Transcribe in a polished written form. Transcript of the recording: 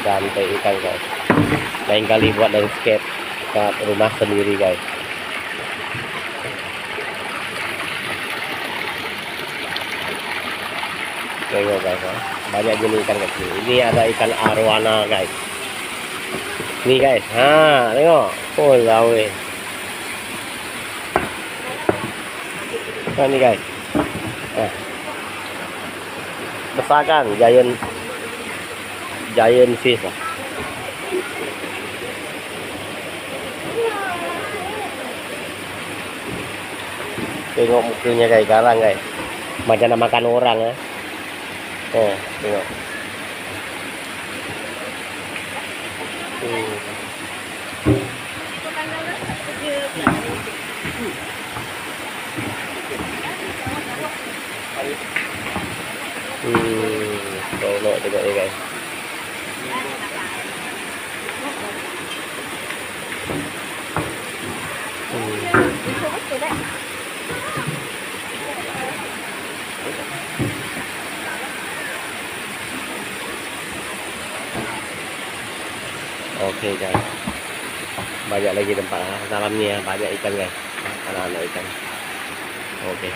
Santai ikan guys. Lain kali buat landscape kat rumah sendiri guys. Tengok guys, banyak jenis ikan kat sini. Ini ada ikan arwana guys. Ni guys, tengok. Oh lawe. Ni guys. Besar kan, giant fish lah. Tengok mukanya guys, garang guys. Macam nak makan orang ya. Tengok. Tolok tengok ni guys. Oke guys, banyak lagi tempat dalamnya, banyak ikan guys, anak-anak ikan. Oke.